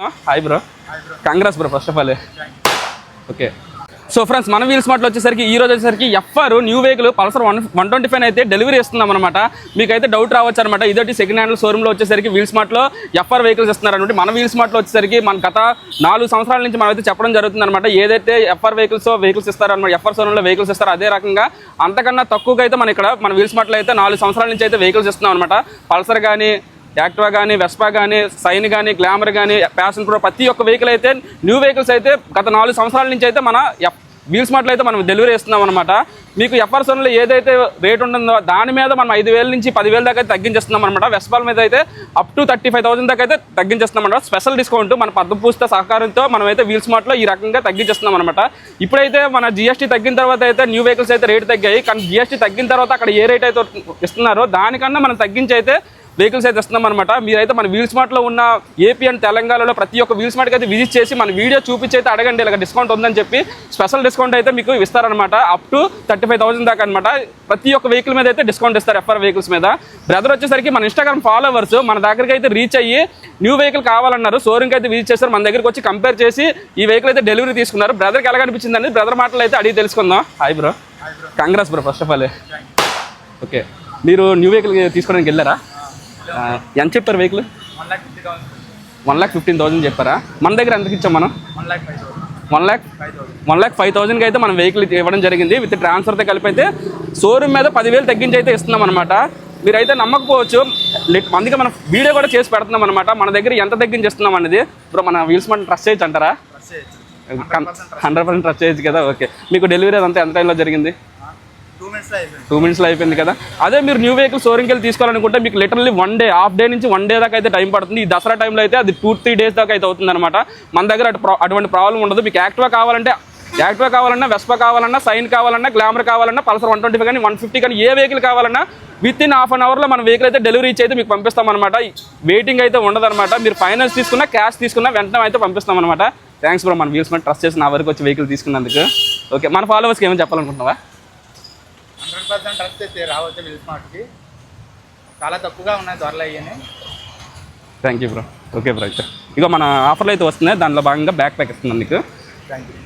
Hi bro. Congrats bro first of all. Okay so friends, మన wheel స్మార్ట్లో వచ్చేసరికి ఈ రోజు వచ్చేసరికి ఎఫ్ఆర్ న్యూ వెహికల్ పల్సర్ 125 అయితే డెలివరీ ఇస్తున్నాం అనమాట. మీకైతే డౌట్ రావచ్చు అనమాట, ఇదొకటి సెకండ్ హ్యాండ్ షోరూమ్లో వచ్చేసరికి వీల్ స్మార్ట్లో ఎఫ్ఆర్ వెహికల్స్ ఇస్తున్నారు అనమాట. మన వీల్ స్మార్ట్లో వచ్చేసరికి మన గత 4 సంవత్సరాల నుంచి మనం అయితే చెప్పడం జరుగుతుంది అనమాట. ఏదైతే ఎఫ్ఆర్ వెహికల్స్ ఇస్తారనమాట, ఎఫ్ఆర్ షోరూమ్లో వెహికల్స్ ఇస్తారు, అదే రకంగా అంతకన్నా తక్కువగా అయితే మన ఇక్కడ మన వీల్ స్మార్ట్లో అయితే 4 సంవత్సరాల నుంచి అయితే వెహికల్స్ ఇస్తున్నాం అనమాట. పల్సర్ కానీ, యాక్టివా కానీ, వెస్పా కానీ, సైన్ కానీ, గ్లామర్ కానీ, ప్యాషన్ ప్రో ప్రతి ఒక్క వెహికల్ అయితే న్యూ వెహికల్స్ అయితే గత 4 సంవత్సరాల నుంచి అయితే మన వీల్ స్మార్ట్లో అయితే మనం డెలివరీ ఇస్తున్నాం అనమాట. మీకు ఎఫ్ఆర్ సోన్లో ఏదైతే రేట్ ఉంటుందో దాని మీద మనం 5,000 నుంచి 10,000 దాకా అయితే తగ్గించేస్తున్నాం అనమాట. వెస్పాల్ మీద అయితే అప్ టు 35,000 దాకా అయితే తగ్గించేస్తున్నాం అనమాట. స్పెషల్ డిస్కౌంట్ మన పద్మపూస్త సహకారంతో మనం అయితే వీల్ స్మార్ట్లో ఈ రకంగా తగ్గించేస్తున్నాం అనమాట. ఇప్పుడైతే మన జిఎస్టీ తగ్గిన తర్వాత అయితే న్యూ వెహికల్స్ అయితే రేటు తగ్గాయి, కానీ జిఎస్టీ తగ్గిన తర్వాత అక్కడ ఏ రేట్ అయితే ఇస్తున్నారో దానికన్నా మనం తగ్గించి అయితే వెహికల్స్ అయితే ఇస్తున్నాం అనమాట. మీరైతే మన వీల్ స్మార్ట్లో ఉన్న ఏపీ అండ్ తెలంగాణలో ప్రతి ఒక్క వీల్ స్మార్ట్కి అయితే విజిట్ చేసి మన వీడియో చూపించి అయితే అడగండి, ఇలా డిస్కౌంట్ ఉందని చెప్పి స్పెషల్ డిస్కౌంట్ అయితే మీకు ఇస్తారనమాట. అప్ టు 35,000 దాకా అనమాట. ప్రతి ఒక్క వెహికల్ మీద అయితే డిస్కౌంట్ ఇస్తారు ఎఫ్ఆర్ వెహికల్స్ మీద. బ్రదర్ వచ్చేసరికి మన ఇన్స్టాగ్రామ్ ఫాలోవర్స్ మన దగ్గరికి అయితే రీచ్ అయ్యి న్యూ వెహికల్ కావాలన్నారు, షోరూమ్కి అయితే విజిట్ చేస్తారు, మన దగ్గరికి వచ్చి కంపేర్ చేసి ఈ వెహికల్ అయితే డెలివరీ తీసుకున్నారు. బ్రదర్కి ఎలా అనిపించింది అనేది బ్రదర్ మాటలు అయితే అడిగి తెలుసుకుందాం. Hi bro. Congrats bro first of all. Okay, మీరు న్యూ వెహికల్ తీసుకోవడానికి వెళ్ళారా? ఎంత చెప్పారు వెహికల్? 1,15,000 చెప్పారా? మన దగ్గర ఎంతకి ఇచ్చాం మనం? 1,05,000కి అయితే మనం వెహికల్ ఇవ్వడం జరిగింది. విత్ ట్రాన్స్ఫర్తో కలిపి అయితే షోరూమ్ మీద 10,000 తగ్గించి అయితే ఇస్తున్నాం అనమాట. మీరైతే నమ్మకపోవచ్చు, అందుకే మనం వీడియో కూడా చేసి పెడుతున్నాం అనమాట. మన దగ్గర ఎంత తగ్గించి ఇస్తున్నాం అనేది. ఇప్పుడు మన వీల్స్ మనం ట్రస్ట్ చేయొచ్చు అంటారా? 100% ట్రస్ట్ చేయొచ్చు కదా. ఓకే, మీకు డెలివరీ అదంతా ఎంత టైంలో జరిగింది? 2 మినిట్స్లో అయిపోయింది కదా. అదే మీరు న్యూ వెహికల్ షోరూమ్కి వెళ్ళి తీసుకోవాలనుకుంటే మీకు లిటరల్లీ 1 డే, హాఫ్ డే నుంచి 1 డే దాకా అయితే టైం పడుతుంది. ఈ దసరా టైంలో అయితే అది 2-3 డేస్ దాకా అయితే అవుతుంది అనమాట. మన దగ్గర అటువంటి ప్రాబ్లం ఉండదు. మీకు యాక్టివా కావాలన్నా, వెస్పా కావాలన్నా, సైన్ కావాలన్నా, గ్లామర్ కావాలన్నా, పల్సర్ 125 కానీ 150 కానీ ఏ వెహికల్ కావాలన్నా విత్ ఇన్ హాఫ్ అన్ అవర్లో మన వెహికల్ అయితే డెలివరీ ఇచ్చి అయితే మీకు పంపిస్తాం అనమాట. వెయిటింగ్ అయితే ఉండదన్నమాట. మీరు ఫైనాన్స్ తీసుకున్నా, క్యాష్ తీసుకున్నా వెంటనే అయితే పంపిస్తాం అనమాట. థ్యాంక్స్ బ్రో, మన వీల్స్ మీద ట్రస్ట్ చేసి నా వరకు వచ్చి వెహికల్ తీసుకున్నందుకు. ఓకే, మన ఫాలోవర్స్కి ఏమైనా చెప్పాలనుకుంటున్నావా? 100% ట్రస్ట్ అయితే రావచ్చు వీల్ స్మార్ట్కి. చాలా తక్కువగా ఉన్నాయి ధరలు అయ్యాయి. Thank you bro. Okay bro, అయితే ఇక మన ఆఫర్లు అయితే వస్తున్నాయి, దానిలో భాగంగా బ్యాక్ ప్యాక్ ఇస్తున్నాను నీకు. Thank you.